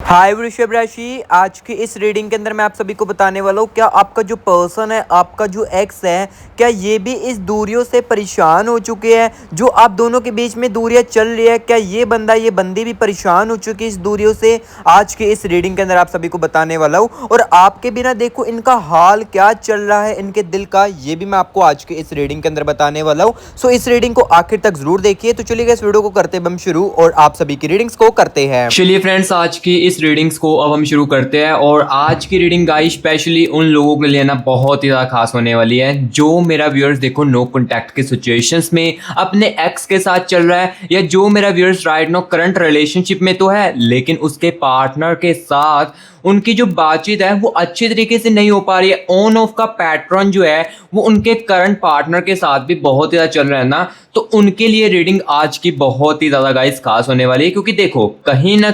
हाय वृषभ राशि, आज की इस रीडिंग के अंदर मैं आप सभी को बताने वाला हूँ क्या आपका जो पर्सन है, आपका जो एक्स है, क्या ये भी इस दूरियों से परेशान हो चुके हैं। जो आप दोनों के बीच में दूरियां चल रही है, क्या ये बंदा ये बंदी भी परेशान हो चुकी है इस दूरियों से। आज की इस रीडिंग के अंदर आप सभी को बताने वाला हूँ और आपके बिना देखो इनका हाल क्या चल रहा है, इनके दिल का, ये भी मैं आपको आज की इस रीडिंग के अंदर बताने वाला हूँ। सो इस रीडिंग को आखिर तक जरूर देखिए। तो चलिए इस वीडियो को करते हम शुरू और आप सभी की रीडिंग्स को करते हैं। चलिए फ्रेंड्स, आज की इस रीडिंग्स को अब हम शुरू करते हैं। और आज की रीडिंग गाइस स्पेशली उन लोगों के लिए ना बहुत ही ज़्यादा खास होने वाली है जो मेरा व्यूअर्स देखो नो कॉन्टैक्ट के सिचुएशंस में अपने एक्स के साथ चल रहा है, या जो मेरा viewers right no current relationship में तो है लेकिन उसके पार्टनर के साथ उनकी जो बातचीत है वो अच्छी तरीके से नहीं हो पा रही है। ऑन ऑफ का पैटर्न जो है वो उनके करंट पार्टनर के साथ भी बहुत ज़्यादा चल रहा है ना, तो उनके लिए रीडिंग आज की बहुत ही ज़्यादा गाइस खास होने वाली है। क्योंकि देखो कहीं ना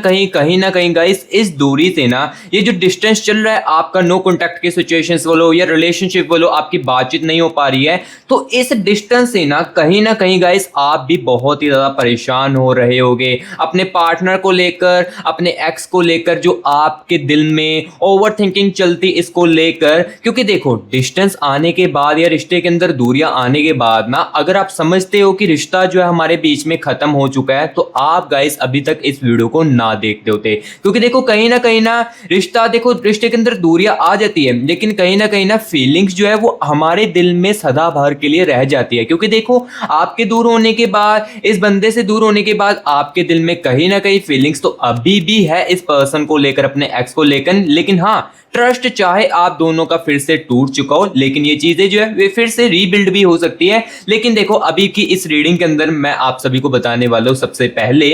कहीं गाइस इस दूरी से ना, ये जो डिस्टेंस चल रहा है, आपका नो कॉन्टैक्ट की सिचुएशंस बोलो या रिलेशनशिप बोलो, आपकी बातचीत नहीं हो पा रही है, तो इस डिस्टेंस से ना कहीं गाइस आप भी बहुत ही ज़्यादा परेशान हो रहे होगे अपने पार्टनर को लेकर, अपने एक्स को लेकर, जो आपके दिल में ओवर थिंकिंग चलती इसको लेकर। क्योंकि देखो डिस्टेंस आने के बाद या रिश्ते के अंदर दूरियां आने के बाद ना, अगर आप समझते हो कि रिश्ता जो है हमारे बीच में खत्म हो चुका है, तो आप गाइस अभी तक इस वीडियो को ना देखते होते। क्योंकि देखो कहीं ना रिश्ता, देखो रिश्ते के अंदर दूरियां आ जाती है लेकिन कहीं ना फीलिंग्स जो है वो हमारे दिल में सदा भर के लिए रह जाती है। क्योंकि देखो आपके दूर होने के बाद, इस बंदे से दूर होने के बाद आपके दिल में कहीं ना कहीं फीलिंग्स तो अभी भी है इस पर्सन को लेकर, अपने एक्स को लेकर। लेकिन हाँ, ट्रस्ट चाहे आप दोनों का फिर से टूट चुका हो लेकिन ये चीजें जो है वे फिर से रीबिल्ड भी हो सकती है। लेकिन देखो अभी की इस रीडिंग के अंदर मैं आप सभी को बताने वाला हूं सबसे पहले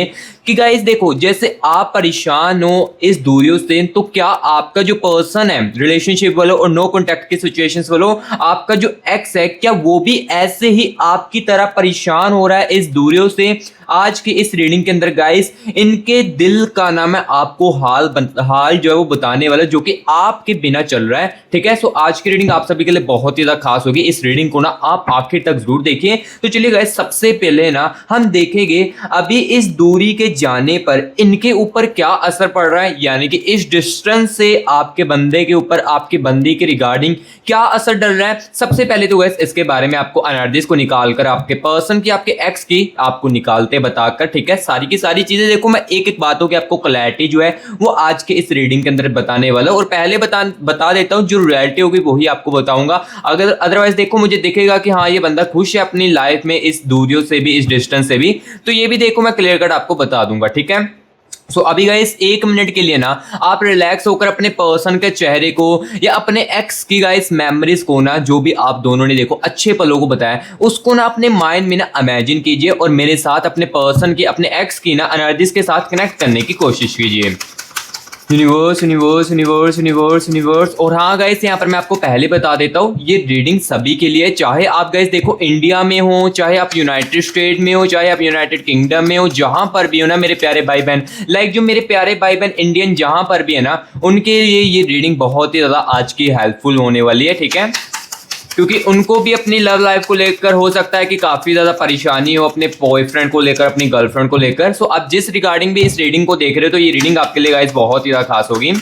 कि गाइस देखो, जैसे आप परेशान हो इस दूरियों से, तो क्या आपका जो पर्सन है रिलेशनशिप वालों और नो कॉन्टैक्ट की सिचुएशंस वालों, आपका जो एक्स है, क्या वो भी ऐसे ही आपकी तरह परेशान हो रहा है इस दूरियों से। आज की इस रीडिंग के अंदर गाइस इनके दिल का नाम है आपको हाल जो है वो बताने वाला, जो कि आपके बिना चल रहा है। ठीक है, सो आज की रीडिंग आप सभी के लिए बहुत ही ज्यादा खास होगी। इस रीडिंग को ना आप आखिर तक जरूर देखिए। तो चलिए गाइस, सबसे पहले ना हम देखेंगे अभी इस दूरी के जाने पर इनके ऊपर क्या असर पड़ रहा है, यानी कि इस डिस्टेंस से आपके बंदे के ऊपर, आपके बंदी के रिगार्डिंग क्या असर डल रहा है। सबसे पहले तो गाइस इसके बारे में आपको एनर्जीज को निकालकर, आपके पर्सन की, आपके एक्स की आपको निकालते बताकर, ठीक है, सारी की सारी चीजें देखो मैं एक एक बातों की आपको क्लैरिटी जो है वो आज के इस रीडिंग के अंदर बताने वाला हूं। और पहले बता देता हूं, जो रियलिटी होगी वही आपको बताऊंगा। अगर अदरवाइज देखो मुझे दिखेगा कि हाँ ये बंदा खुश है अपनी लाइफ में इस दूरियों से भी, इस डिस्टेंस से भी, तो ये भी देखो मैं क्लियर कट आपको बता दूंगा। ठीक है, सो अभी गाइस एक मिनट के लिए ना आप रिलैक्स होकर अपने पर्सन के चेहरे को या अपने एक्स की गाइस मेमोरीज को ना, जो भी आप दोनों ने देखो अच्छे पलों को बताया, उसको ना अपने माइंड में ना इमेजिन कीजिए और मेरे साथ अपने पर्सन की, अपने एक्स की ना एनर्जीज के साथ कनेक्ट करने की कोशिश कीजिए। Universe universe universe universe universe. और हाँ गाइस, यहाँ पर मैं आपको पहले बता देता हूँ ये रीडिंग सभी के लिए, चाहे आप गाइस देखो इंडिया में हो, चाहे आप यूनाइटेड स्टेट में हो, चाहे आप यूनाइटेड किंगडम में हो, जहां पर भी हो ना मेरे प्यारे भाई बहन, लाइक जो मेरे प्यारे भाई बहन इंडियन जहां पर भी है ना, उनके लिए ये रीडिंग बहुत ही ज्यादा आज की हेल्पफुल होने वाली है। ठीक है, क्योंकि उनको भी अपनी लव लाइफ को लेकर हो सकता है कि काफी ज्यादा परेशानी हो, अपने बॉयफ्रेंड को लेकर, अपनी गर्लफ्रेंड को लेकर। सो आप जिस रिगार्डिंग भी इस रीडिंग को देख रहे हो, तो ये रीडिंग आपके लिए गाइस बहुत ही ज्यादा खास होगी।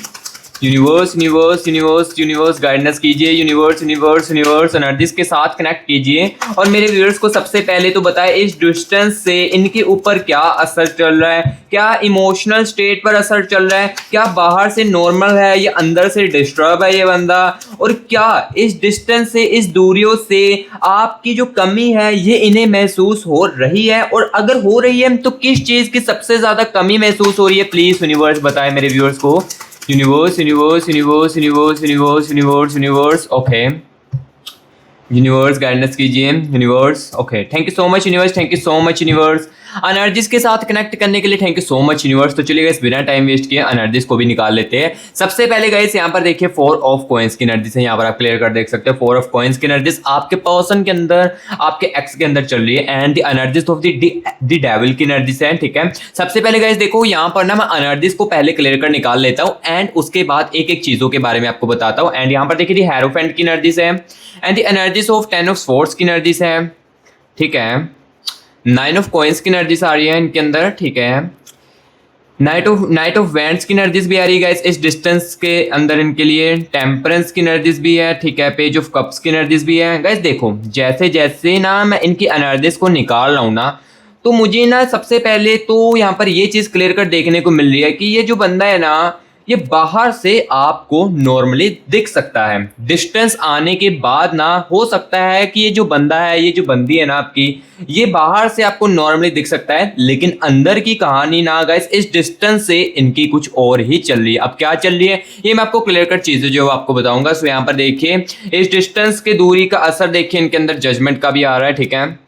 Universe universe universe universe guidance कीजिए, यूनिवर्स यूनिवर्स यूनिवर्स एनर्जीज के साथ कनेक्ट कीजिए। और मेरे व्यूअर्स को सबसे पहले तो बताएं इस डिस्टेंस से इनके ऊपर क्या असर चल रहा है, क्या इमोशनल स्टेट पर असर चल रहा है, क्या बाहर से नॉर्मल है या अंदर से डिस्टर्ब है ये बंदा, और क्या इस डिस्टेंस से, इस दूरियों से आपकी जो कमी है ये इन्हें महसूस हो रही है, और अगर हो रही है तो किस चीज की सबसे ज्यादा कमी महसूस हो रही है। प्लीज यूनिवर्स बताएं मेरे व्यूअर्स को। Universe universe universe universe universe universe universe okay, universe guidance कीजिए universe. Okay, thank you so much universe, thank you so much universe. Energies के साथ कनेक्ट करने के लिए thank you so much universe. तो चलिए गाइस बिना टाइम वेस्ट किए एनर्जीज को भी निकाल लेते हैं। सबसे पहले गाइस यहाँ पर देखिए 4 ऑफ कॉइंस की एनर्जीज है, यहाँ पर आप क्लियर कर देख सकते हो 4 ऑफ कॉइंस की एनर्जीज आपके पर्सन के अंदर, आपके एक्स के अंदर चल रही है, and the energies of the devil की एनर्जीज है। ठीक है, सबसे पहले गाइस देखो यहाँ पर ना मैं एनर्जीज को पहले क्लियर कर निकाल लेता हूँ एंड उसके बाद एक एक चीजों के बारे में आपको बताता हूँ। एंड यहाँ पर देखिए द हेरोफेंट की एनर्जीज है, and the energies of 10 of swords की एनर्जीज है। ठीक है, 9 ऑफ कॉइंस की एनर्जीज आ रही है इनके अंदर। ठीक है, नाइट ऑफ वेंट्स की एनर्जीज भी आ रही है गाइस इस डिस्टेंस के अंदर इनके लिए। टेम्परेंस की एनर्जीज भी है, ठीक है। पेज ऑफ कप्स की एनर्जीज भी है गाइस। देखो जैसे जैसे ना मैं इनकी एनर्जीज को निकाल रहा हूँ ना, तो मुझे ना सबसे पहले तो यहाँ पर ये चीज क्लियर कट देखने को मिल रही है कि ये जो बंदा है ना, ये बाहर से आपको नॉर्मली दिख सकता है। डिस्टेंस आने के बाद ना हो सकता है कि ये जो बंदा है, ये जो बंदी है ना आपकी, ये बाहर से आपको नॉर्मली दिख सकता है, लेकिन अंदर की कहानी ना गाइस इस डिस्टेंस से इनकी कुछ और ही चल रही है। अब क्या चल रही है ये मैं आपको क्लियर कट चीजें जो आपको बताऊंगा। सो यहाँ पर देखिए इस डिस्टेंस के दूरी का असर देखिए इनके अंदर जजमेंट का भी आ रहा है, ठीक है।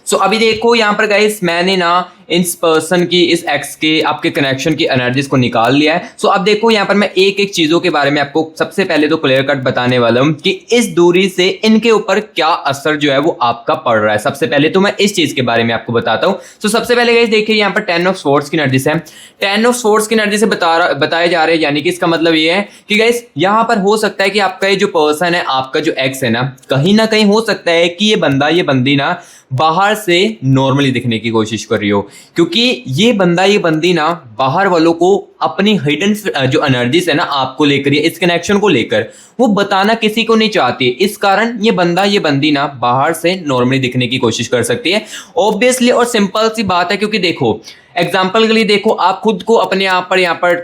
सो अभी देखो यहाँ पर गाइस मैंने ना इस पर्सन की, इस एक्स के आपके कनेक्शन की एनर्जीज को निकाल लिया है। सो अब देखो यहाँ पर मैं एक एक चीजों के बारे में आपको सबसे पहले तो क्लियर कट बताने वाला हूँ कि इस दूरी से इनके ऊपर क्या असर जो है वो आपका पड़ रहा है। सबसे पहले तो मैं इस चीज के बारे में आपको बताता हूँ। सो सबसे पहले गाइस देखिए यहाँ पर 10 ऑफ स्वॉर्ड्स की एनर्जी है। 10 ऑफ स्वॉर्ड्स की एनर्जी से बताए जा रहे हैं, यानी कि इसका मतलब ये है कि गाइस यहाँ पर हो सकता है कि आपका ये जो पर्सन है, आपका जो एक्स है ना कहीं हो सकता है कि ये बंदा, ये बंदी ना बाहर से नॉर्मली दिखने की कोशिश कर रही हो, क्योंकि ये बंदा, ये बंदी ना बाहर वालों को अपनी हिडन जो एनर्जीज है ना आपको लेकर, या इस कनेक्शन को लेकर वो बताना किसी को नहीं चाहती। इस कारण ये बंदा, ये बंदी ना बाहर से नॉर्मली दिखने की कोशिश कर सकती है। ऑब्वियसली और सिंपल सी बात है, क्योंकि देखो एग्जाम्पल के लिए देखो आप खुद को अपने यहाँ पर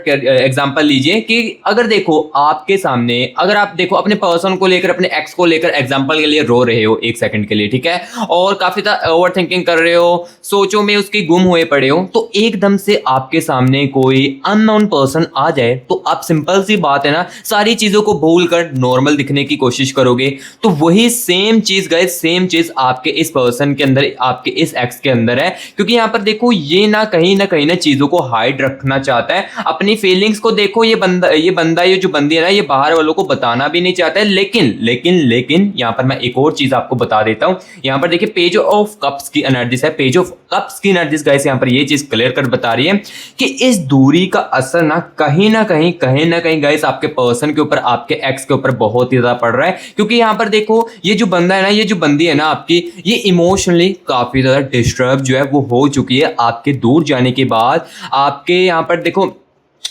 एग्जाम्पल लीजिए कि अगर देखो आपके सामने, अगर आप देखो अपने पर्सन को लेकर, अपने एक्स को लेकर एग्जाम्पल के लिए रो रहे हो एक सेकंड के लिए, ठीक है, और काफी ओवर थिंकिंग कर रहे हो, सोचों में उसके गुम हुए पड़े हो, तो एकदम से आपके सामने कोई अननोन पर्सन आ जाए तो आप सिंपल सी बात है ना सारी चीजों को भूल कर नॉर्मल दिखने की कोशिश करोगे। तो वही सेम चीज गाइस, सेम चीज आपके इस पर्सन के अंदर, आपके इस एक्स के अंदर है, क्योंकि यहाँ पर देखो ये ना कहीं ना चीजों को हाइड रखना चाहता है, अपनी फीलिंग्स को। देखो ये बंदा ये जो बंदी है ना, ये बाहर वालों को बताना भी नहीं चाहता है। लेकिन यहाँ पर मैं एक और चीज आपको बता देता हूँ। यहाँ पर देखिए पेज ऑफ कप्स की एनर्जीज है। पेज ऑफ कप्स की एनर्जीज गाइस यहाँ पर ये चीज क्लियर कर बता रही है कि इस दूरी का असर ना कहीं ना कहीं गाइस आपके पर्सन के ऊपर, आपके एक्स के ऊपर बहुत ही ज्यादा पड़ रहा है। क्योंकि यहाँ पर देखो ये जो बंदा है ना, ये जो बंदी है ना आपकी, ये इमोशनली काफी ज्यादा डिस्टर्ब जो है वो हो चुकी है आपके दूर जाने के बाद। आपके यहाँ पर देखो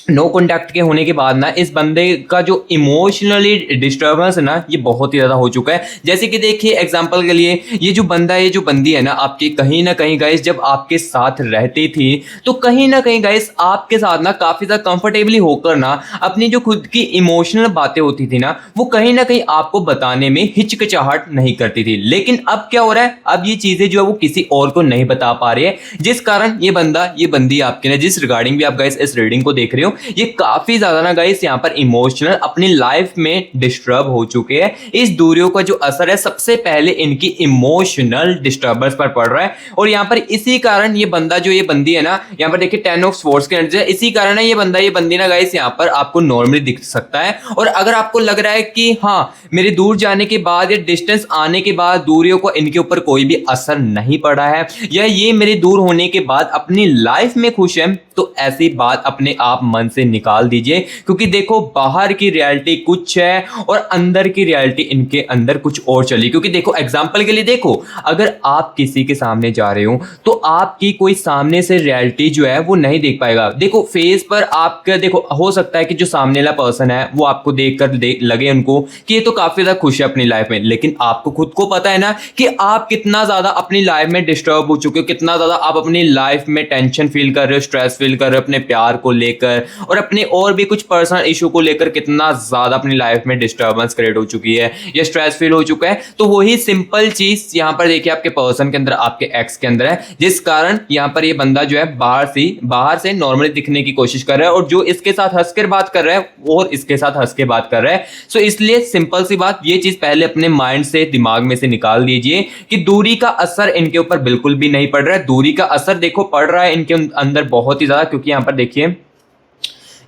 नो कॉन्टैक्ट के होने के बाद ना इस बंदे का जो इमोशनली डिस्टर्बेंस है ना, ये बहुत ही ज्यादा हो चुका है। जैसे कि देखिए एग्जांपल के लिए ये जो बंदा है, ये जो बंदी है ना आपकी, कहीं ना कहीं गाइस जब आपके साथ रहती थी तो कहीं ना कहीं गाइस आपके साथ ना काफी ज्यादा कंफर्टेबली होकर ना अपनी जो खुद की इमोशनल बातें होती थी ना, वो कहीं ना कहीं आपको बताने में हिचकिचाहट नहीं करती थी। लेकिन अब क्या हो रहा है, अब ये चीजें जो है वो किसी और को नहीं बता पा रही है, जिस कारण ये बंदा, ये बंदी आपके ना, जिस रिगार्डिंग भी आप गाइस इस रीडिंग को देख रहे हो, ये काफी ज्यादा ना गाइस यहाँ पर इमोशनल अपनी लाइफ में डिस्टर्ब हो चुके हैं। इस दूरियों का जो असर है सबसे पहले इनकी इमोशनल डिस्टर्बेंस पर पड़ रहा है, और यहाँ पर इसी कारण ये बंदा, जो ये बंदी है ना, यहाँ पर देखिए 10 ऑफ स्वॉर्ड्स की एनर्जी है, इसी कारण है ये बंदा, ये बंदी ना गाइस यहाँ पर आपको नॉर्मली दिख सकता है। और अगर आपको लग रहा है कि हाँ मेरे दूर जाने के बाद या डिस्टेंस आने के बाद दूरियों को इनके ऊपर कोई भी असर नहीं पड़ा है, या ये मेरे दूर होने के बाद अपनी लाइफ में खुश है, तो ऐसी बात अपने आप मन से निकाल दीजिए। क्योंकि देखो बाहर की रियलिटी कुछ है और अंदर की रियलिटी इनके अंदर कुछ और चली। क्योंकि देखो एग्जांपल के लिए देखो, अगर आप किसी के सामने जा रहे हो तो आपकी कोई सामने से रियलिटी जो है वो नहीं देख पाएगा। देखो फेस पर आपका, देखो हो सकता है कि जो सामने वाला पर्सन है वो आपको देखकर लगे उनको कि ये तो काफी ज्यादा खुश है अपनी लाइफ में, लेकिन आपको खुद को पता है ना कि आप कितना ज्यादा अपनी लाइफ में डिस्टर्ब हो चुके हो, कितना ज्यादा आप अपनी लाइफ में टेंशन फील कर रहे हो, स्ट्रेस फील कर रहे हो अपने प्यार को लेकर, और अपने और भी कुछ पर्सनल इशू को लेकर कितना ज्यादा अपनी लाइफ में डिस्टर्बेंस क्रिएट हो चुकी है या स्ट्रेस फील हो चुका है। तो वही सिंपल चीज यहाँ पर देखिए आपके पर्सन के अंदर, आपके एक्स के अंदर है, जिस कारण यहाँ पर ये बंदा जो है बाहर से नॉर्मली दिखने की कोशिश कर रहा है, और जो इसके साथ हंसकर बात कर रहा है और इसके साथ हंस के बात कर रहा है। सो इसलिए सिंपल सी बात, ये चीज पहले अपने माइंड से, दिमाग में से निकाल दीजिए कि दूरी का असर इनके ऊपर बिल्कुल भी नहीं पड़ रहा है। दूरी का असर देखो पड़ रहा है इनके अंदर बहुत ही ज्यादा, क्योंकि यहाँ पर देखिए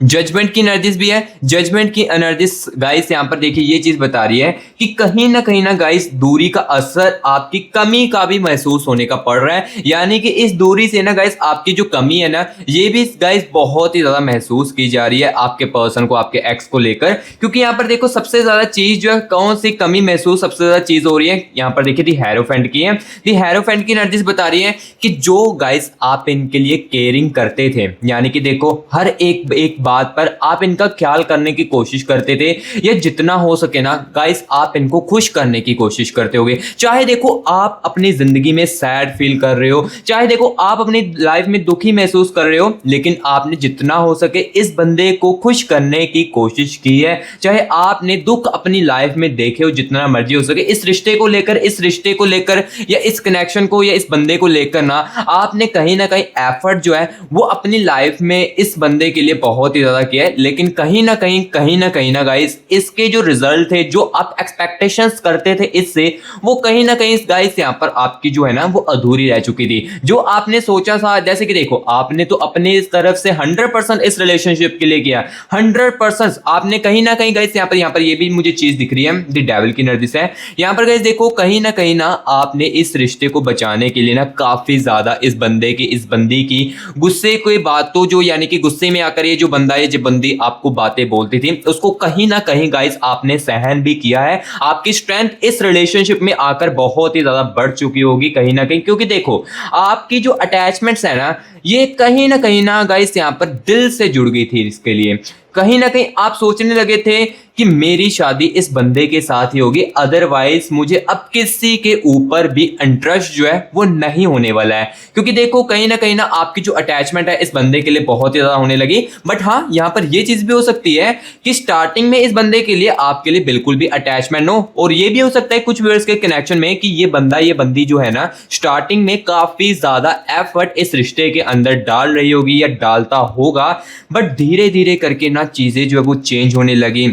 जजमेंट की एनर्जीज भी है। जजमेंट की एनर्जीज गाइस यहाँ पर देखिए ये चीज बता रही है कि कहीं ना गाइस दूरी का असर आपकी कमी का भी महसूस होने का पड़ रहा है, यानी कि इस दूरी से ना गाइस आपकी जो कमी है ना ये भी गाइस बहुत ही ज्यादा महसूस की जा रही है आपके पर्सन को, आपके एक्स को लेकर। क्योंकि यहाँ पर देखो सबसे ज्यादा चीज जो है कौन सी कमी महसूस सबसे ज्यादा चीज हो रही है, यहाँ पर देखिए दी हेरोफेंट की है। दी हेरोफेंट की एनर्जीज बता रही है कि जो गाइस आप इनके लिए केयरिंग करते थे, यानी कि देखो हर एक बात पर आप इनका ख्याल करने की कोशिश करते थे, या जितना हो सके ना गाइस आप इनको खुश करने की कोशिश करते होगे। चाहे देखो आप अपनी जिंदगी में सैड फील कर रहे हो, चाहे देखो आप अपनी लाइफ में दुखी महसूस कर रहे हो, लेकिन आपने जितना हो सके इस बंदे को खुश करने की कोशिश की है। चाहे आपने दुख अपनी लाइफ में देखे हो जितना मर्जी हो सके, इस रिश्ते को लेकर या इस कनेक्शन को या इस बंदे को लेकर ना आपने कहीं ना कहीं एफर्ट जो है वो अपनी लाइफ में इस बंदे के लिए बहुत ही ज्यादा किया है। लेकिन कहीं ना गाइस इसके जो रिजल्ट थे, जो आप एक्सपेक्टेशंस करते थे इससे, वो कहीं ना कहीं गाइस यहाँ पर आपकी जो है ना वो अधूरी रह चुकी थी। जो आपने सोचा था, जैसे कि देखो आपने तो अपने इस तरफ से 100% इस रिलेशनशिप के लिए किया, 100% आपने कहीं ना कहीं गाइस यहाँ पर ये भी मुझे चीज दिख रही है द डेविल की एनर्जी से। यहाँ पर गाइस देखो कहीं ना आपने इस रिश्ते को बचाने के लिए ना काफी ज्यादा इस बंदी की गुस्से की बातों, जो यानी कि गुस्से में आकर ये जो बंदा है, जो बंदी आपको बातें बोलती थी, उसको कहीं ना कहीं गाइस आपने सहन भी किया है। आपकी स्ट्रेंथ इस रिलेशनशिप में आकर बहुत ही ज्यादा बढ़ चुकी होगी कहीं ना कहीं, क्योंकि देखो आपकी जो अटैचमेंट्स है ना ये कहीं ना गाइस यहाँ पर दिल से जुड़ गई थी। इसके लिए कहीं ना कहीं आप सोचने लगे थे कि मेरी शादी इस बंदे के साथ ही होगी, अदरवाइज मुझे अब किसी के ऊपर भी इंटरेस्ट जो है वो नहीं होने वाला है। क्योंकि देखो कहीं ना आपकी जो अटैचमेंट है इस बंदे के लिए बहुत ही ज्यादा होने लगी। बट हाँ यहाँ पर ये चीज भी हो सकती है कि स्टार्टिंग में इस बंदे के लिए आपके लिए बिल्कुल भी अटैचमेंट हो, और ये भी हो सकता है कुछ व्यूअर्स के कनेक्शन में कि ये बंदी जो है ना स्टार्टिंग में काफी ज्यादा एफर्ट इस रिश्ते के अंदर डाल रही होगी या डालता होगा, बट धीरे धीरे करके ना चीजें जो है वो चेंज होने लगी,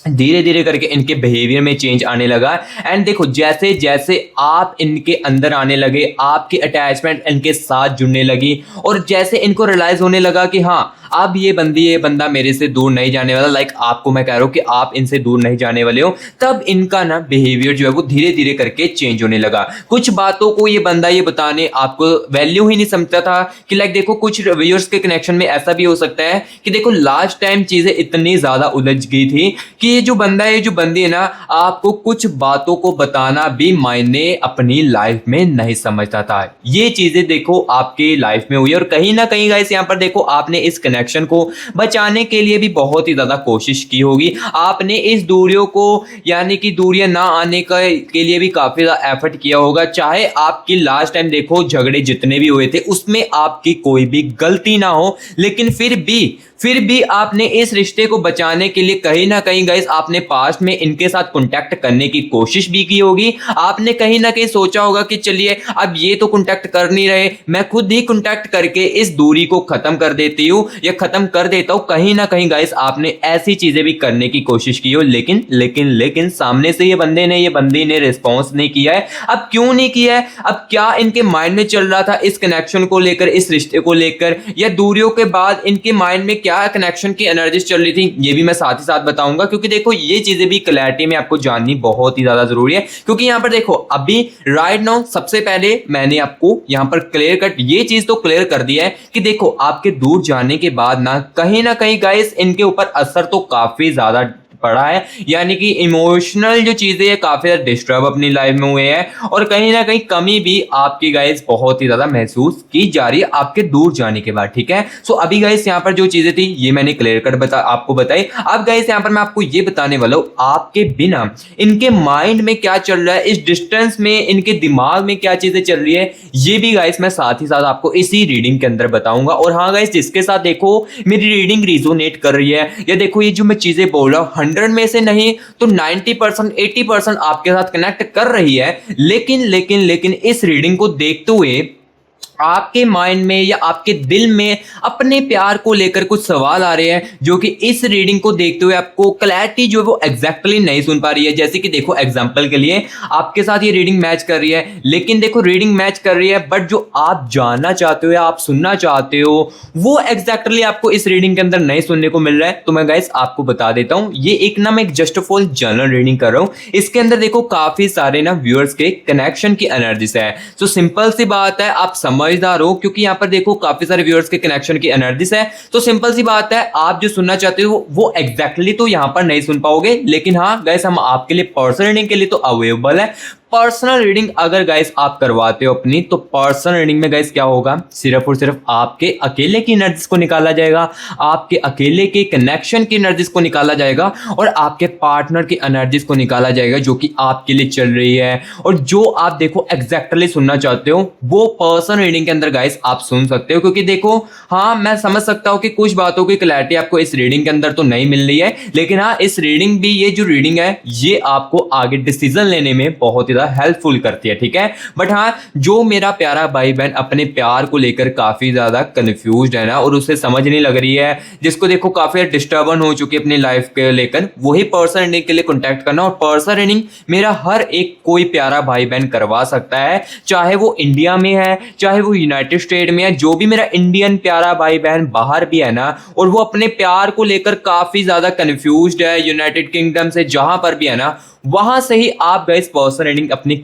धीरे धीरे करके इनके बिहेवियर में चेंज आने लगा। एंड देखो जैसे जैसे आप इनके अंदर आने लगे, आपकी अटैचमेंट इनके साथ जुड़ने लगी, और जैसे इनको रियलाइज होने लगा कि हाँ अब ये बंदा मेरे से दूर नहीं जाने वाला, लाइक आपको मैं कह रहा हूं कि आप इनसे दूर नहीं जाने वाले हो, तब इनका ना बिहेवियर जो है वो धीरे धीरे करके चेंज होने लगा। कुछ बातों को ये बंदा ये बताने आपको वैल्यू ही नहीं समझता था कि लाइक देखो कुछ व्यूअर्स के कनेक्शन में ऐसा भी हो सकता है कि देखो लास्ट टाइम चीजें इतनी ज्यादा उलझ गई थी कि ये जो बंदा है, जो बंदी है ना, आपको कुछ बातों को बताना भी मायने अपनी लाइफ में नहीं समझता था। ये चीजें देखो आपके लाइफ में हुई, और कहीं ना कहीं गाइस यहाँ पर देखो आपने इस कनेक्शन को बचाने के लिए भी बहुत ही ज्यादा कोशिश की होगी। आपने इस दूरियों को, यानी कि दूरियां ना आने के लिए भी काफी ज्यादा एफर्ट किया होगा। चाहे आपकी लास्ट टाइम देखो झगड़े जितने भी हुए थे उसमें आपकी कोई भी गलती ना हो, लेकिन फिर भी आपने इस रिश्ते को बचाने के लिए कहीं ना कहीं गाइस आपने पास्ट में इनके साथ कांटेक्ट करने की कोशिश भी की होगी। आपने कहीं ना कहीं सोचा होगा कि चलिए अब ये तो कांटेक्ट कर नहीं रहे, मैं खुद ही कांटेक्ट करके इस दूरी को खत्म कर देती हूँ या खत्म कर देता हूँ। कहीं ना कहीं गाइस आपने ऐसी चीजें भी करने की कोशिश की हो, लेकिन सामने से ये बंदी ने रिस्पॉन्स नहीं किया है। अब क्यों नहीं किया है? अब क्या इनके माइंड में चल रहा था इस कनेक्शन को लेकर, इस रिश्ते को लेकर, या दूरियों के बाद इनके माइंड में क्या कनेक्शन की एनर्जीज चल रही थी, ये भी मैं साथ ही साथ बताऊंगा। क्योंकि देखो ये चीजें भी क्लैरिटी में आपको जाननी बहुत ही ज्यादा जरूरी है। क्योंकि यहां पर देखो अभी राइट नाउ सबसे पहले मैंने आपको यहां पर क्लियर कट ये चीज तो क्लियर कर दिया है कि देखो आपके दूर जाने के बाद ना कहीं गाइस इनके ऊपर असर तो काफी ज्यादा पड़ा है, यानी कि इमोशनल जो चीजें है काफी ज्यादा डिस्टर्ब अपनी लाइफ में हुए हैं, और कहीं ना कहीं कमी भी आपकी गाइस बहुत ही ज्यादा महसूस की जा रही है आपके दूर जाने के बाद। ठीक है, सो अभी गाइस यहाँ पर जो चीजें थी ये मैंने क्लियर कट आपको बताई। अब गाइस यहाँ पर मैं आपको ये बताने वाला हूँ आपके बिना इनके माइंड में क्या चल रहा है, इस डिस्टेंस में इनके दिमाग में क्या चीजें चल रही है, ये भी गाइस मैं साथ ही साथ आपको इसी रीडिंग के अंदर बताऊंगा। और हाँ गाइस जिसके साथ देखो मेरी रीडिंग रिजोनेट कर रही है, या देखो ये जो मैं चीजें बोल रहा हूँ 100 में से नहीं तो 90% 80% आपके साथ कनेक्ट कर रही है, लेकिन इस रीडिंग को देखते हुए आपके माइंड में या आपके दिल में अपने प्यार को लेकर कुछ सवाल आ रहे हैं जो कि इस रीडिंग को देखते हुए आपको क्लैरिटी जो है वो एग्जैक्टली नहीं सुन पा रही है। जैसे कि देखो एग्जांपल के लिए आपके साथ ये रीडिंग मैच कर रही है, लेकिन देखो रीडिंग मैच कर रही है बट जो आप जानना चाहते हो या आप सुनना चाहते हो वो एग्जैक्टली आपको इस रीडिंग के अंदर नहीं सुनने को मिल रहा है। तो मैं गाइस आपको बता देता हूं, ये एक ना मैं एक just of all general reading कर रहा हूं। इसके अंदर देखो काफी सारे ना व्यूअर्स के कनेक्शन की एनर्जीज है। तो सिंपल सी बात है, आप समझदार हो क्योंकि यहाँ पर देखो काफी सारे व्यूअर्स के कनेक्शन की एनर्जीज है। तो सिंपल सी बात है, आप जो सुनना चाहते हो वो एग्जैक्टली तो यहाँ पर नहीं सुन पाओगे, लेकिन हाँ गाइस हम आपके लिए पर्सनल रीडिंग के लिए तो अवेलेबल है। पर्सनल रीडिंग अगर गाइस आप करवाते हो अपनी, तो पर्सनल रीडिंग में गाइस क्या होगा, सिर्फ और सिर्फ आपके अकेले की एनर्जीज को निकाला जाएगा, आपके अकेले के कनेक्शन की एनर्जीज को निकाला जाएगा और आपके पार्टनर की एनर्जीज को निकाला जाएगा जो कि आपके लिए चल रही है और जो आप देखो एग्जैक्टली सुनना चाहते हो वो पर्सनल रीडिंग के अंदर गाइस आप सुन सकते हो। क्योंकि देखो हाँ मैं समझ सकता हूं कि कुछ बातों की क्लैरिटी आपको इस रीडिंग के अंदर तो नहीं मिल रही है, लेकिन हाँ इस रीडिंग भी, ये जो रीडिंग है ये आपको आगे डिसीजन लेने में बहुत ही हेल्पफुल करती है, ठीक है। बट हाँ जो मेरा प्यारा भाई बहन अपने प्यार को लेकर काफी ज्यादा कंफ्यूज्ड है ना और उसे समझ नहीं लग रही है, जिसको देखो काफी डिस्टर्बन हो चुकी है अपनी लाइफ के लेकर, वही पर्सनल रीडिंग के लिए कॉन्टैक्ट करना। और पर्सनल रीडिंग मेरा हर एक कोई प्यारा भाई बहन करवा सकता है, चाहे वो इंडिया में है चाहे वो यूनाइटेड स्टेट में है। जो भी मेरा इंडियन प्यारा भाई बहन बाहर भी है ना और वो अपने प्यार को लेकर काफी ज्यादा कंफ्यूज्ड है, यूनाइटेड किंगडम से जहां पर भी है ना, वहां से ही आप गाइस पर्सनल रीडिंग अपनी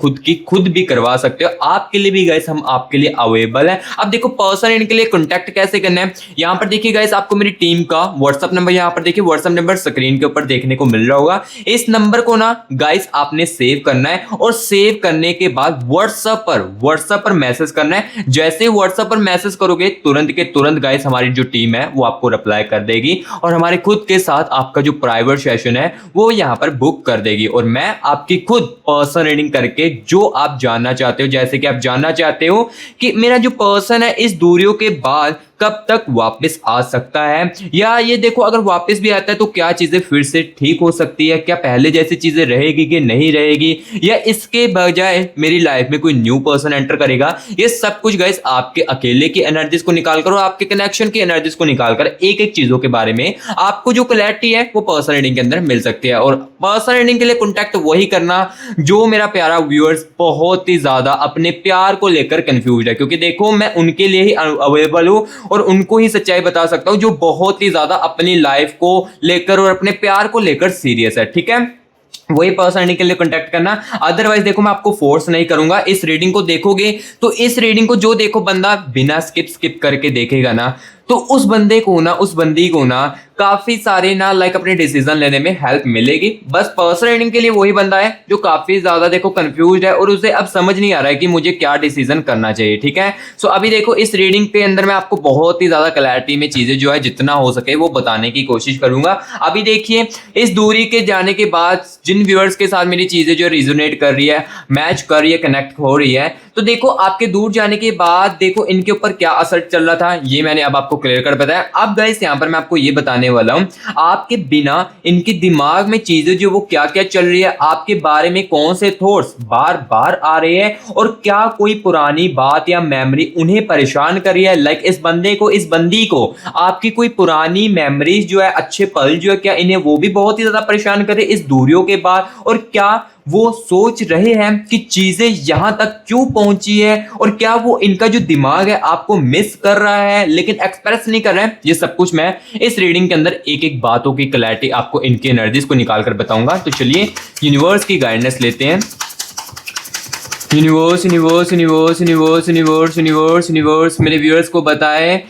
खुद भी करवा सकते हो। आपके लिए भी गाइस हम आपके लिए अवेलेबल है। अब देखो पर्सनल रीडिंग के लिए कांटेक्ट कैसे करना है, यहां पर देखिए गाइस आपको मेरी टीम का व्हाट्सएप नंबर, यहां पर देखिए व्हाट्सएप नंबर स्क्रीन के ऊपर देखने को मिल रहा होगा। इस नंबर को ना गाइस आपने सेव करना है और सेव करने के बाद व्हाट्सएप पर मैसेज करना है। जैसे व्हाट्सएप पर मैसेज करोगे तुरंत के तुरंत गाइस हमारी जो टीम है वो आपको रिप्लाई कर देगी और हमारे खुद के साथ आपका जो प्राइवेट सेशन है वो यहां पर बुक कर देगी और मैं आपकी खुद पर्सनल रीडिंग करके जो आप जानना चाहते हो, जैसे कि आप जानना चाहते हो कि मेरा जो पर्सन है इस दूरियों के बाद कब तक वापस आ सकता है, या ये देखो अगर वापस भी आता है तो क्या चीजें फिर से ठीक हो सकती है, क्या पहले जैसी चीजें रहेगी कि नहीं रहेगी, या इसके बजाय मेरी लाइफ में कोई न्यू पर्सन एंटर करेगा। ये सब कुछ गाइस आपके अकेले की एनर्जीज को निकालकर और आपके कनेक्शन की एनर्जीज को निकालकर एक एक चीजों के बारे में आपको जो क्लैरिटी है वो पर्सनल रीडिंग के अंदर मिल सकती है। और पर्सनल रीडिंग के लिए कॉन्टैक्ट वही करना जो मेरा प्यारा व्यूअर्स बहुत ही ज्यादा अपने प्यार को लेकर कंफ्यूज है, क्योंकि देखो मैं उनके लिए ही अवेलेबल हूं और उनको ही सच्चाई बता सकता हूं जो बहुत ही ज्यादा अपनी लाइफ को लेकर और अपने प्यार को लेकर सीरियस है, ठीक है। वही पर्सन के लिए कांटेक्ट करना। अदरवाइज देखो मैं आपको फोर्स नहीं करूंगा। इस रीडिंग को देखोगे तो इस रीडिंग को जो देखो बंदा बिना स्किप करके देखेगा ना, तो उस बंदे को ना, उस बंदी को ना काफी सारे ना लाइक अपने डिसीजन लेने में हेल्प मिलेगी। बस पर्सनल रीडिंग के लिए वही बंदा है जो काफी ज्यादा देखो कंफ्यूज्ड है और उसे अब समझ नहीं आ रहा है कि मुझे क्या डिसीजन करना चाहिए, ठीक है। सो अभी देखो इस रीडिंग के अंदर मैं आपको बहुत ही ज्यादा क्लैरिटी में चीजें जो है जितना हो सके वो बताने की कोशिश करूंगा। अभी देखिए इस दूरी के जाने के बाद जिन व्यूअर्स के साथ मेरी चीजें जो रिजोनेट कर रही है, मैच कर रही है, कनेक्ट हो रही है, तो देखो आपके दूर जाने के बाद देखो इनके ऊपर क्या असर चल रहा था ये मैंने अब आपको क्लियर कर बताया। अब गाइस यहाँ पर मैं आपको ये बताने वाला हूं आपके बिना इनके दिमाग में चीजें जो वो क्या क्या चल रही है, आपके बारे में कौन से थॉट्स बार बार आ रहे हैं और क्या कोई पुरानी बात या मेमोरी उन्हें परेशान कर रही है। लाइक इस बंदे को, इस बंदी को आपकी कोई पुरानी मेमोरीज जो है, अच्छे पल जो है, क्या इन्हें वो भी बहुत ही ज्यादा परेशान कर रही है इस दूरियों के बाद, और क्या वो सोच रहे हैं कि चीजें यहां तक क्यों पहुंची है और क्या वो इनका जो दिमाग है आपको मिस कर रहा है लेकिन एक्सप्रेस नहीं कर रहा है। ये सब कुछ मैं इस रीडिंग के अंदर एक एक बातों की क्लैरिटी आपको इनकी एनर्जीज को निकाल कर बताऊंगा। तो चलिए यूनिवर्स की गाइडेंस लेते हैं। Universe universe universe universe universe universe universe मेरे व्यूअर्स को बताए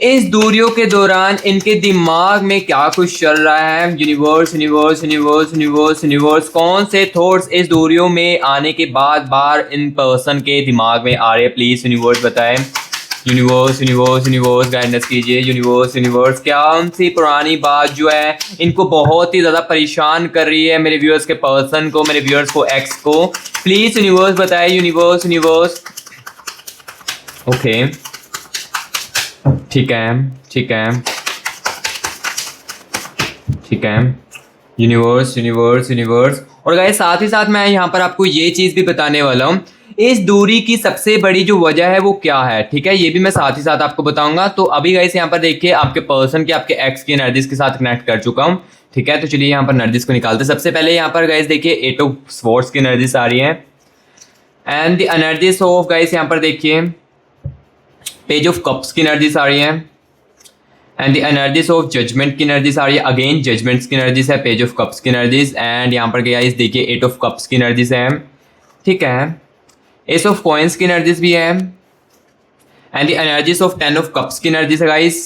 इस दूरियों के दौरान इनके दिमाग में क्या कुछ चल रहा है। Universe universe universe universe universe कौन से थॉट्स इस दूरियों में आने के बाद बार इन पर्सन के दिमाग में आ रहे हैं, प्लीज यूनिवर्स बताएं। यूनिवर्स यूनिवर्स यूनिवर्स गाइडेंस कीजिए। यूनिवर्स यूनिवर्स क्या उनसी पुरानी बात जो है इनको बहुत ही ज्यादा परेशान कर रही है, मेरे व्यूअर्स के पर्सन को, मेरे व्यूअर्स को, एक्स को, प्लीज यूनिवर्स बताएं। यूनिवर्स यूनिवर्स ओके ठीक है ठीक है ठीक है। यूनिवर्स यूनिवर्स यूनिवर्स और गाइस साथ ही साथ मैं यहाँ पर आपको ये चीज भी बताने वाला हूँ, इस दूरी की सबसे बड़ी जो वजह है वो क्या है, ठीक है, ये भी मैं साथ ही साथ आपको बताऊंगा। तो अभी गाइस यहाँ पर देखिए आपके पर्सन के, आपके एक्स की एनर्जीज के साथ कनेक्ट कर चुका हूँ, ठीक है। तो चलिए यहाँ पर एनर्जीज को निकालते हैं। सबसे पहले यहाँ पर गाइस देखिए 8 ऑफ स्वॉर्ड्स की एनर्जीज आ रही है and the energies of guys यहाँ पर देखिए पेज ऑफ कप्स की एनर्जीज आ रही है and the energies of judgement की एनर्जीज आ रही है। अगेन जजमेंट्स की एनर्जीज है, पेज ऑफ कप्स की एनर्जीज एंड यहाँ पर गाइस देखिए 8 ऑफ कप्स की एनर्जीज है, ठीक है। एस ऑफ कॉइंस की एनर्जीज भी है and the energies of 10 of cups की एनर्जीज है गाइस।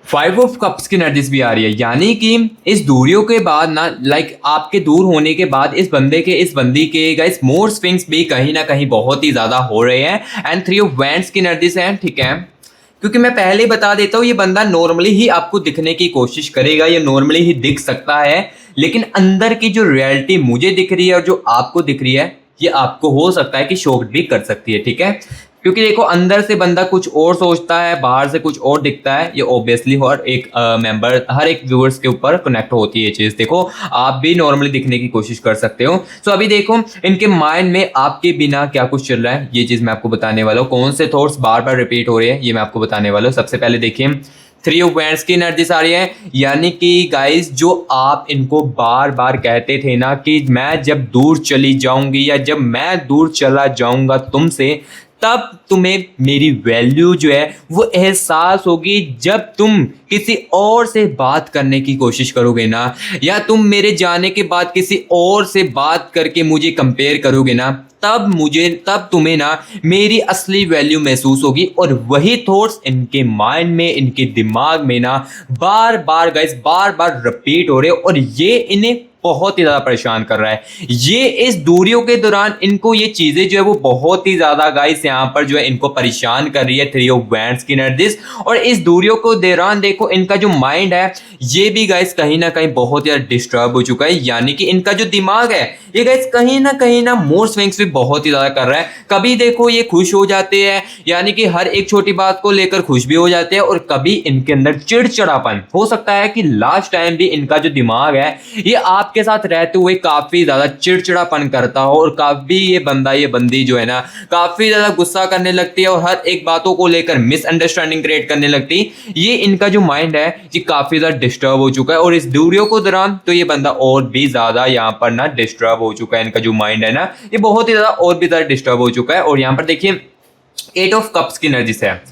5 ऑफ कप्स की एनर्जीज भी आ रही है, यानी कि इस दूरियों के बाद ना लाइक आपके दूर होने के बाद इस बंदी के गाइस मोर स्विंग्स भी कहीं ना कहीं बहुत ही ज्यादा हो रहे हैं एंड 3 ऑफ वैंड्स की एनर्जीज है, ठीक है। क्योंकि मैं पहले ही बता देता हूँ ये बंदा नॉर्मली ही आपको दिखने की कोशिश करेगा, ये नॉर्मली ही दिख सकता है, लेकिन अंदर की जो रियलिटी मुझे दिख रही है और जो आपको दिख रही है ये आपको हो सकता है कि शॉक भी कर सकती है, ठीक है। क्योंकि देखो अंदर से बंदा कुछ और सोचता है, बाहर से कुछ और दिखता है, ये ऑब्वियसली हर एक मेंबर, हर एक व्यूअर्स के ऊपर कनेक्ट होती है ये चीज़। देखो आप भी नॉर्मली दिखने की कोशिश कर सकते हो। सो अभी देखो इनके माइंड में आपके बिना क्या कुछ चल रहा है, ये चीज़ मैं आपको बताने वाला हूँ। कौन से थॉट्स बार बार रिपीट हो रहे हैं ये मैं आपको बताने वाला हूँ। सबसे पहले देखिए 3 ऑफ वैंड्स की एनर्जीज आ रही है, यानी कि गाइस जो आप इनको बार बार कहते थे ना कि मैं जब दूर चली जाऊंगी या जब मैं दूर चला जाऊंगा तुमसे, तब तुम्हें मेरी वैल्यू जो है वो एहसास होगी जब तुम किसी और से बात करने की कोशिश करोगे ना, या तुम मेरे जाने के बाद किसी और से बात करके मुझे कंपेयर करोगे ना, तब तुम्हें ना मेरी असली वैल्यू महसूस होगी। और वही थॉट्स इनके माइंड में, इनके दिमाग में ना बार बार गाइस बार बार रिपीट हो रहे हैं और ये इन्हें बहुत ही ज्यादा परेशान कर रहा है। ये इस दूरियों के दौरान इनको ये चीजें जो है वो बहुत ही ज्यादा गाइस यहाँ पर जो है इनको परेशान कर रही है, 3 ऑफ वैंड्स की एनर्जीज। और इस दूरियों को दौरान देखो इनका जो माइंड है ये भी गाइस कहीं ना कहीं बहुत ज्यादा डिस्टर्ब हो चुका है, यानी कि इनका जो दिमाग है ये गाइस कहीं ना मोर स्विंग्स भी बहुत ही ज्यादा कर रहा है। कभी देखो ये खुश हो जाते हैं, यानी कि हर एक छोटी बात को लेकर खुश भी हो जाते हैं, और कभी इनके अंदर चिड़चिड़ापन हो सकता है कि लास्ट टाइम भी इनका जो दिमाग है ये आपके साथ रहते हुए काफी ज्यादा चिड़चिड़ापन करता हो, और काफी ये बंदी जो है ना काफी ज्यादा गुस्सा करने लगती है और हर एक बातों को लेकर मिसअंडरस्टैंडिंग क्रिएट करने लगती है। ये इनका जो माइंड है ये काफी ज्यादा डिस्टर्ब हो चुका है, और इस दूरियों को दौरान तो ये बंदा और भी ज्यादा यहाँ पर ना डिस्टर्ब हो चुका है। इनका जो माइंड है ना ये बहुत ही ज्यादा और भी ज्यादा डिस्टर्ब हो चुका है। और यहाँ पर देखिए 8 ऑफ कप्स की एनर्जी है,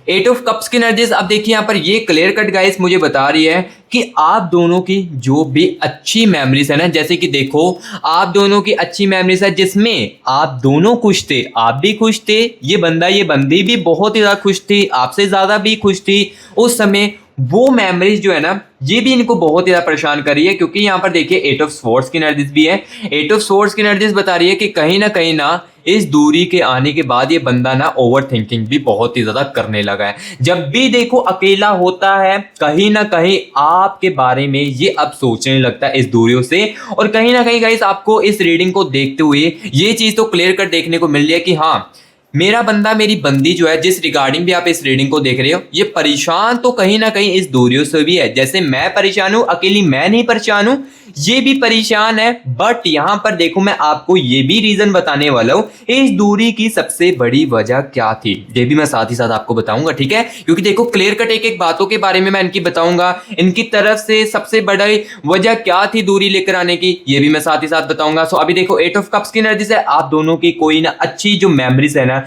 8 ऑफ कप्स की एनर्जीज। अब देखिए यहाँ पर ये क्लियर कट गाइस मुझे बता रही है कि आप दोनों की जो भी अच्छी मेमोरीज है ना, जैसे कि देखो आप दोनों की अच्छी मेमोरीज है जिसमें आप दोनों खुश थे, आप भी खुश थे, ये बंदी भी बहुत ही ज्यादा खुश थी, आपसे ज्यादा भी खुश थी उस समय। वो मेमोरीज जो है ना ये भी इनको बहुत ज्यादा परेशान कर रही है, क्योंकि यहाँ पर देखिए 8 ऑफ स्वॉर्ड्स की एनर्जीज भी है। 8 ऑफ स्वॉर्ड्स की एनर्जीज बता रही है कि कहीं ना इस दूरी के आने के बाद ये बंदा ना ओवर थिंकिंग भी बहुत ही ज्यादा करने लगा है। जब भी देखो अकेला होता है कहीं ना कहीं आपके बारे में ये अब सोचने लगता है इस दूरियों से। और कहीं ना कहीं गाइस आपको इस रीडिंग को देखते हुए ये चीज तो क्लियर कट देखने को मिल रही है कि हाँ मेरा बंदा, मेरी बंदी जो है जिस रिगार्डिंग भी आप इस रीडिंग को देख रहे हो ये परेशान तो कहीं ना कहीं इस दूरियों से भी है। जैसे मैं परेशान हूं, अकेली मैं नहीं परेशान हूं, ये भी परेशान है। बट यहां पर देखो मैं आपको ये भी रीजन बताने वाला हूं इस दूरी की सबसे बड़ी वजह क्या थी, ये भी मैं साथ ही साथ आपको बताऊंगा, ठीक है। क्योंकि देखो क्लियर कट एक एक बातों के बारे में मैं इनकी बताऊंगा, इनकी तरफ से सबसे बड़ी वजह क्या थी दूरी लेकर आने की ये भी मैं साथ ही साथ बताऊंगा। सो अभी देखो 8 ऑफ कप्स की एनर्जी से आप दोनों की कोई ना अच्छी जो मेमोरीज है ना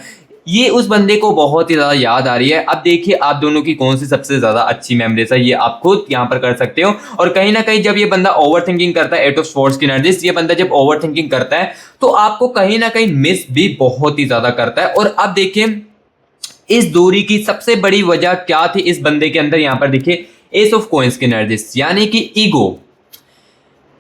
ये उस बंदे को बहुत ही ज्यादा याद आ रही है। अब देखिए आप दोनों की कौन सी सबसे ज्यादा अच्छी मेमोरीज है ये आप खुद यहां पर कर सकते हो। और कहीं ना कहीं जब ये बंदा ओवर थिंकिंग करता है, 8 ऑफ स्वॉर्ड्स की एनर्जीज, ये बंदा जब ओवर थिंकिंग करता है तो आपको कहीं ना कहीं मिस भी बहुत ही ज्यादा करता है। और अब देखिए इस दूरी की सबसे बड़ी वजह क्या थी इस बंदे के अंदर, यहां पर देखिए एस ऑफ कॉइंस की एनर्जीज, यानी कि ईगो।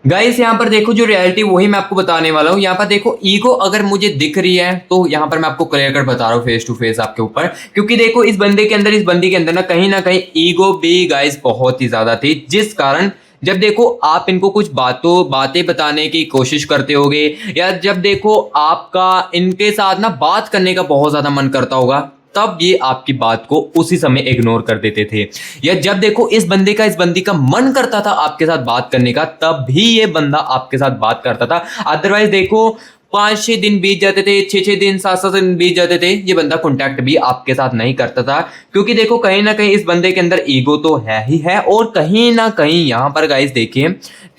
गाइस यहाँ पर देखो जो रियलिटी वही मैं आपको बताने वाला हूँ। यहाँ पर देखो ईगो अगर मुझे दिख रही है तो यहाँ पर मैं आपको क्लियर कर बता रहा हूँ फेस टू फेस आपके ऊपर, क्योंकि देखो इस बंदे के अंदर, इस बंदी के अंदर ना कहीं ईगो भी गाइस बहुत ही ज्यादा थी, जिस कारण जब देखो आप इनको कुछ बातें बताने की कोशिश करते होगे, या जब देखो आपका इनके साथ ना बात करने का बहुत ज्यादा मन करता होगा, तब ये आपकी बात को उसी समय इग्नोर कर देते थे। या जब देखो इस बंदी का मन करता था आपके साथ बात करने का, तब भी ये बंदा आपके साथ बात करता था। अदरवाइज देखो 5-6 दिन बीत जाते थे, 6-6 दिन 7-7 दिन बीत जाते थे, ये बंदा कॉन्टैक्ट भी आपके साथ नहीं करता था। क्योंकि देखो कहीं ना कहीं इस बंदे के अंदर ईगो तो है ही है, और कहीं ना कहीं यहाँ पर गाइस देखिए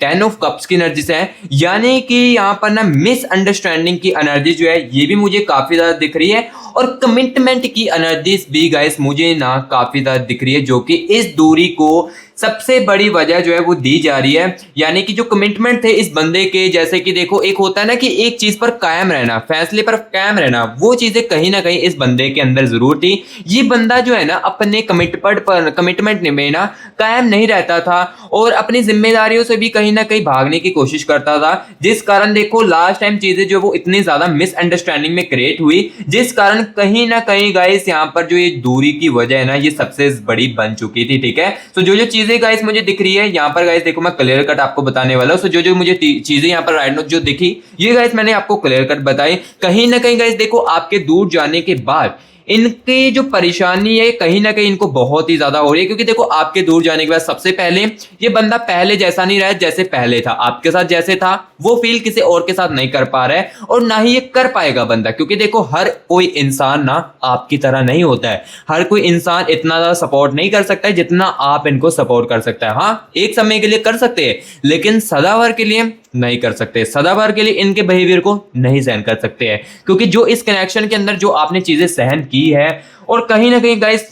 10 ऑफ कप्स की एनर्जी से है, यानी कि यहाँ पर ना मिसअंडरस्टैंडिंग की एनर्जी जो है ये भी मुझे काफी ज्यादा दिख रही है, और कमिटमेंट की एनर्जीज भी गाइस मुझे ना काफी ज्यादा दिख रही है, जो कि इस दूरी को सबसे बड़ी वजह जो है वो दी जा रही है। यानी कि जो कमिटमेंट थे इस बंदे के, जैसे कि देखो एक होता है ना कि एक चीज पर कायम रहना, फैसले पर कायम रहना, वो चीजें कहीं ना कहीं इस बंदे के अंदर जरूर थी। ये बंदा जो है ना अपने कमिटमेंट में ना कायम नहीं रहता था, और अपनी जिम्मेदारियों से भी कहीं ना कहीं भागने की कोशिश करता था, जिस कारण देखो लास्ट टाइम चीजें जो वो इतनी ज्यादा मिसअंडरस्टैंडिंग में क्रिएट हुई, जिस कारण कहीं ना कहीं गाइस यहाँ पर जो ये दूरी की वजह है ना ये सबसे बड़ी बन चुकी थी। ठीक है, तो जो चीजें गाइस मुझे दिख रही है यहाँ पर गाइस देखो मैं क्लियर कट आपको बताने वाला हूँ। जो मुझे चीजें यहाँ पर राइट नो जो दिखी ये गाइस मैंने आपको क्लियर कट बताई। कहीं ना कहीं गाइस देखो आपके दूर जाने के बाद इनकी जो परेशानी है कहीं ना कहीं इनको बहुत ही ज्यादा हो रही है, क्योंकि देखो आपके दूर जाने के बाद सबसे पहले ये बंदा पहले जैसा नहीं रहा जैसे पहले था, आपके साथ जैसे था वो फील किसी और के साथ नहीं कर पा रहा है, और ना ही ये कर पाएगा बंदा, क्योंकि देखो हर कोई इंसान ना आपकी तरह नहीं होता है, हर कोई इंसान इतना ज्यादा सपोर्ट नहीं कर सकता है जितना आप इनको सपोर्ट कर सकता है। हाँ एक समय के लिए कर सकते हैं, लेकिन सदाभर के लिए नहीं कर सकते, सदाभर के लिए इनके बिहेवियर को नहीं सहन कर सकते हैं, क्योंकि जो इस कनेक्शन के अंदर जो आपने चीजें सहन की है, और कहीं ना कहीं गाइस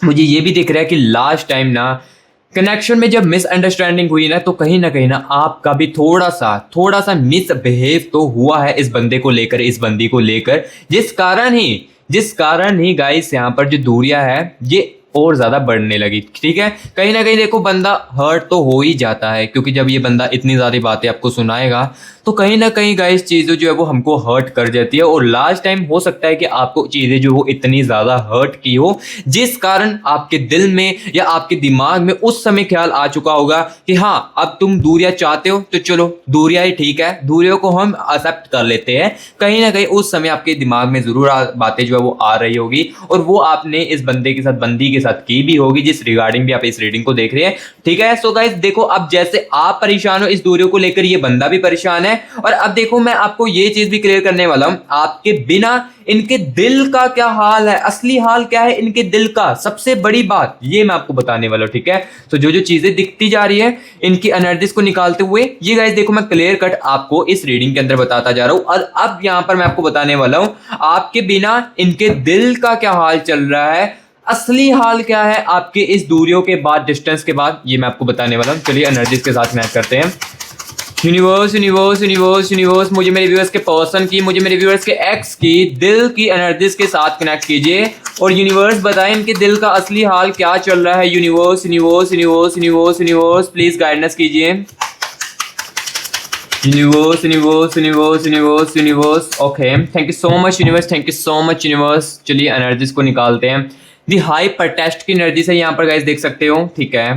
मुझे ये भी दिख रहा है कि लास्ट टाइम ना कनेक्शन में जब मिसअंडरस्टैंडिंग हुई ना, तो कहीं ना आपका भी थोड़ा सा मिसबिहेव तो हुआ है इस बंदे को लेकर, इस बंदी को लेकर, जिस कारण ही गाइस यहाँ पर जो दूरियां है ये और ज्यादा बढ़ने लगी। ठीक है, कहीं ना कहीं देखो बंदा हर्ट तो हो ही जाता है, क्योंकि जब ये बंदा इतनी ज्यादा बातें आपको सुनाएगा तो कहीं ना कहीं गाइस चीजें जो है वो हमको हर्ट कर जाती है, और लास्ट टाइम हो सकता है कि आपको चीजें जो वो इतनी ज्यादा हर्ट की हो, जिस कारण आपके दिल में या आपके दिमाग में उस समय ख्याल आ चुका होगा कि हाँ अब तुम दूरियां चाहते हो तो चलो दूरियां ही ठीक है, दूरियों को हम एक्सेप्ट कर लेते हैं। कहीं ना कहीं उस समय आपके दिमाग में जरूर बातें जो है वो आ रही होगी, और वो आपने इस बंदे के साथ बंदी के साथ की भी होगी, जिस रिगार्डिंग भी आप इस रीडिंग को देख रहे हैं। ठीक है, सो गाइस देखो अब जैसे आप परेशान हो इस दूरियों को लेकर, ये बंदा भी परेशान है, और अब देखो मैं आपको ये चीज भी क्लियर करने वाला हूं, आपके बिना इनके दिल का क्या हाल है, असली हाल क्या है इनके दिल का, सबसे बड़ी बात ये मैं आपको बताने वाला हूं। ठीक है, तो जो चीजें दिखती जा रही है इनकी एनर्जीज को निकालते हुए, ये गाइस देखो मैं क्लियर कट आपको इस रीडिंग के अंदर बताता जा रहा हूं, और अब यहां पर मैं आपको बताने वाला हूं आपके बिना इनके दिल का क्या हाल चल रहा है, असली हाल क्या है आपके इस दूरियों के बाद, डिस्टेंस के बाद, ये मैं आपको बताने वाला हूं। चलिए एनर्जीज के साथ मैच करते हैं। यूनिवर्स यूनिवर्स यूनिवर्स यूनिवर्स मुझे मेरे व्यूअर्स के पर्सन की, मुझे मेरे व्यूअर्स के एक्स की दिल की एनर्जीज के साथ कनेक्ट कीजिए, और यूनिवर्स बताएं इनके दिल का असली हाल क्या चल रहा है। Universe universe universe universe universe please guidance कीजिए। Universe universe universe universe universe okay, thank you so much universe, thank you so much universe. चलिए एनर्जीज को निकालते हैं। दी हाइपर टेस्ट की एनर्जी से यहाँ पर गाइस देख सकते हो। ठीक है,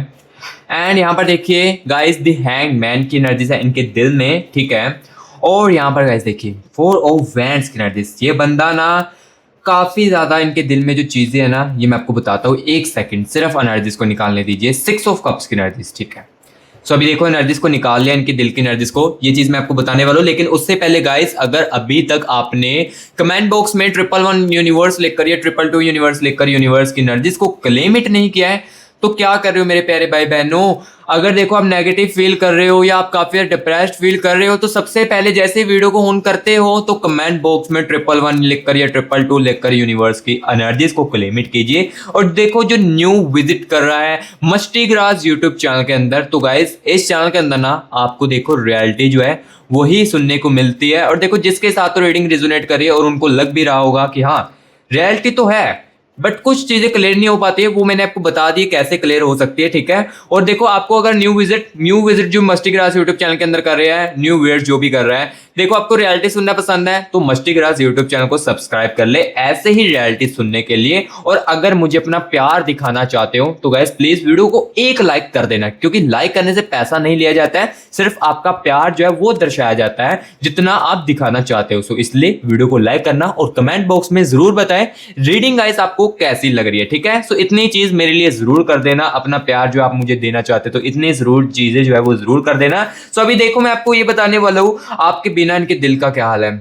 एंड यहाँ पर देखिए गाइस दी हैंग मैन की एनर्जी है इनके दिल में। ठीक है, और यहाँ पर गाइस देखिए 4 ऑफ वैंड्स की एनर्जी, ये बंदा ना काफी ज्यादा इनके दिल में जो चीजें है ना ये मैं आपको बताता हूँ, एक सेकंड सिर्फ एनर्जीज को निकालने दीजिए। 6 ऑफ कप्स की एनर्जीज। ठीक है, सो अभी देखो एनर्जीज को निकाल लिया, इनके दिल की एनर्जीज को, ये चीज मैं आपको बताने वाला हूँ। लेकिन उससे पहले गाइस अगर अभी तक आपने कमेंट बॉक्स में 111 यूनिवर्स लिखकर या 222 यूनिवर्स लिखकर यूनिवर्स की एनर्जीज को क्लेम इट नहीं किया है, तो क्या कर रहे हो मेरे प्यारे भाई बहनों। अगर देखो आप नेगेटिव फील कर रहे हो या आप काफी डिप्रेस्ड फील कर रहे हो, तो सबसे पहले जैसे वीडियो को ऑन करते हो तो कमेंट बॉक्स में 111 लिखकर या 222 लिखकर यूनिवर्स की एनर्जीज को क्लेम इट कीजिए। और देखो जो न्यू विजिट कर रहा है मस्टी ग्रास यूट्यूब चैनल के अंदर, तो गाइस इस चैनल के अंदर ना आपको देखो रियलिटी जो है वही सुनने को मिलती है। और देखो जिसके साथ तो रीडिंग रिजोनेट कर रही है और उनको लग भी रहा होगा कि हाँ रियलिटी तो है, बट कुछ चीजें क्लियर नहीं हो पाती है, वो मैंने आपको बता दी कैसे क्लियर हो सकती है। ठीक है, और देखो आपको अगर न्यू विजिट जो मस्टी ग्रास यूट्यूब चैनल के अंदर कर रहे हैं, न्यू व्यूअर्स जो भी कर रहा है, देखो आपको रियलिटी सुनना पसंद है तो मस्टी ग्रास यूट्यूब चैनल को सब्सक्राइब कर ले ऐसे ही रियलिटी सुनने के लिए। और अगर मुझे अपना प्यार दिखाना चाहते हो तो गाइस प्लीज वीडियो को एक लाइक कर देना, क्योंकि लाइक करने से पैसा नहीं लिया जाता है, सिर्फ आपका प्यार जो है वो दर्शाया जाता है जितना आप दिखाना चाहते हो। सो इसलिए वीडियो को लाइक करना और कमेंट बॉक्स में जरूर बताएं रीडिंग गाइस आपको आपको कैसी लग रही है, ठीक है। सो इतनी चीज मेरे लिए जरूर कर देना, अपना प्यार जो आप मुझे देना चाहते तो इतनी जरूर चीजें जो है वो जरूर कर देना। सो अभी देखो मैं आपको ये बताने वाला हूं आपके बिना इनके दिल का क्या हाल है।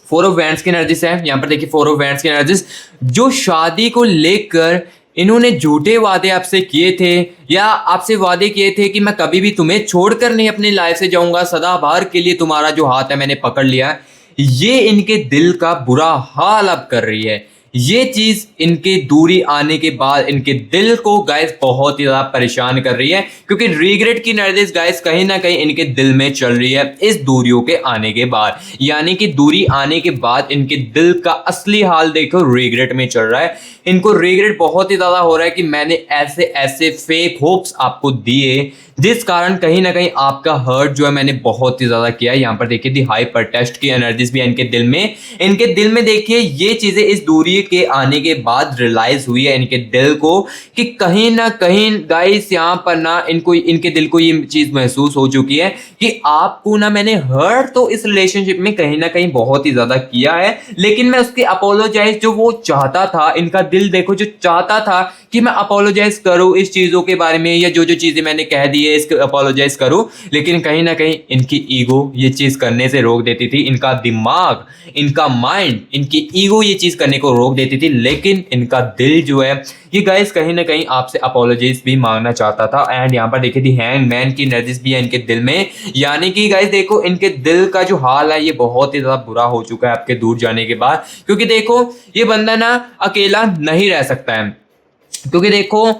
4 ऑफ वैंड्स की एनर्जीज है यहाँ पर, देखिए 4 ऑफ वैंड्स की एनर्जीज, जो शादी को लेकर इन्होंने झूठे वादे आपसे किए थे या आपसे वादे किए थे कि मैं कभी भी तुम्हें छोड़कर नहीं अपनी लाइफ से जाऊंगा, सदाबहार के लिए तुम्हारा जो हाथ है मैंने पकड़ लिया, ये इनके दिल का बुरा हाल अब कर रही है। ये चीज इनके दूरी आने के बाद इनके दिल को गाइस बहुत ही ज्यादा परेशान कर रही है, क्योंकि रिग्रेट की एनर्जीज गाइस कहीं ना कहीं इनके दिल में चल रही है इस दूरियों के आने के बाद। यानी कि दूरी आने के बाद इनके दिल का असली हाल देखो रिग्रेट में चल रहा है। इनको रिग्रेट बहुत ही ज्यादा हो रहा है कि मैंने ऐसे ऐसे फेक होप्स आपको दिए जिस कारण कहीं ना कहीं आपका हर्ट जो है मैंने बहुत ही ज्यादा किया है। यहाँ पर देखिए दी हाइपर टेस्ट की एनर्जीज भी है इनके दिल में। इनके दिल में देखिए ये चीजें इस दूरी के आने के बाद रियलाइज हुई है इनके दिल को कि कहीं ना कहीं गाइस यहाँ पर ना इनको इनके दिल को ये चीज महसूस हो चुकी है कि आपको ना मैंने हर्ट तो इस रिलेशनशिप में कहीं ना कहीं बहुत ही ज्यादा किया है, लेकिन मैं उसके अपोलोजाइज जो वो चाहता था, इनका दिल देखो जो चाहता था कि मैं अपोलोजाइज करूं इस चीजों के बारे में या जो जो चीजें मैंने कह दी है इसको अपोलोजाइज करूं, लेकिन कहीं ना कहीं इनकी ईगो ये चीज करने से रोक देती थी। इनका दिमाग, इनका माइंड, इनकी ईगो ये चीज करने को रोक देती थी, लेकिन इनका दिल जो है ये गाइस कहीं ना कहीं आपसे अपोलोजाइज भी मांगना चाहता था। एंड यहाँ पर देखिए दी हैंगमैन की एनर्जीज भी है इनके दिल में। यानी कि गाइस देखो इनके दिल का जो हाल है ये बहुत ही ज्यादा बुरा हो चुका है आपके दूर जाने के बाद, क्योंकि देखो ये बंदा ना अकेला नहीं रह सकता है। क्योंकि देखो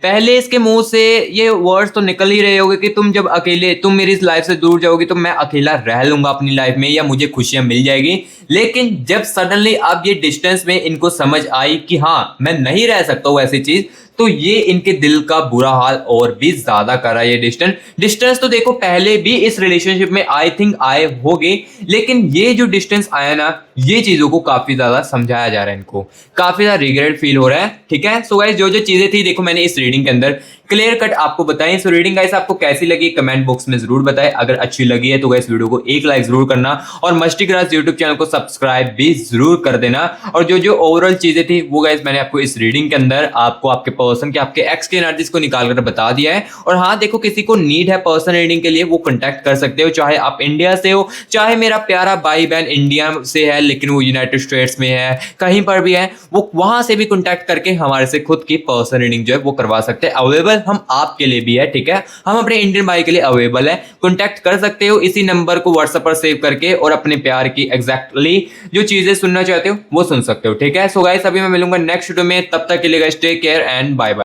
पहले इसके मुंह से ये वर्ड्स तो निकल ही रहे होंगे कि तुम जब अकेले तुम मेरी इस लाइफ से दूर जाओगी तो मैं अकेला रह लूंगा अपनी लाइफ में या मुझे खुशियां मिल जाएगी। लेकिन जब सडनली अब ये डिस्टेंस में इनको समझ आई कि हाँ मैं नहीं रह सकता हूँ ऐसी चीज, तो ये इनके दिल का बुरा हाल और भी ज्यादा करा ये डिस्टेंस तो देखो पहले भी इस रिलेशनशिप में आई थिंक आए होंगे, लेकिन ये जो डिस्टेंस आया ना ये चीजों को काफी ज्यादा समझाया जा रहा है, इनको काफी ज्यादा रिग्रेट फील हो रहा है। ठीक है, सो गाइस जो जो चीजें थी देखो मैंने इस रीडिंग के अंदर क्लियर कट आपको बताई। सो रीडिंग गाइस आपको कैसी लगी कमेंट बॉक्स में जरूर बताएं। अगर अच्छी लगी है तो गाइस वीडियो को एक लाइक जरूर करना और मस्ती क्राफ्ट यूट्यूब चैनल को सब्सक्राइब भी जरूर कर देना। और जो जो ओवरऑल चीजें थी वो गाइस मैंने आपको इस रीडिंग के अंदर आपको आपके पर्सन के आपके एक्स के एनर्जीज को निकाल कर बता दिया है। और हाँ देखो किसी को नीड है पर्सन रीडिंग के लिए वो कॉन्टैक्ट कर सकते हो, चाहे आप इंडिया से हो चाहे मेरा प्यारा भाई बहन इंडिया से है लेकिन वो यूनाइटेड स्टेट्स में है, कहीं पर भी है, वो वहां से भी कॉन्टैक्ट करके हमारे से खुद की पर्सन रीडिंग जो है वो करवा सकते हैं। अवेलेबल हम आपके लिए भी है, ठीक है, हम अपने इंडियन भाई के लिए अवेलेबल है, कॉन्टैक्ट कर सकते हो इसी नंबर को व्हाट्सएप पर सेव करके और अपने प्यार की एग्जैक्टली जो चीजें सुनना चाहते हो वो सुन सकते हो। ठीक है, सो गाइस अभी मैं मिलूंगा नेक्स्ट वीडियो में, तब तक के लिए guys take care and bye bye.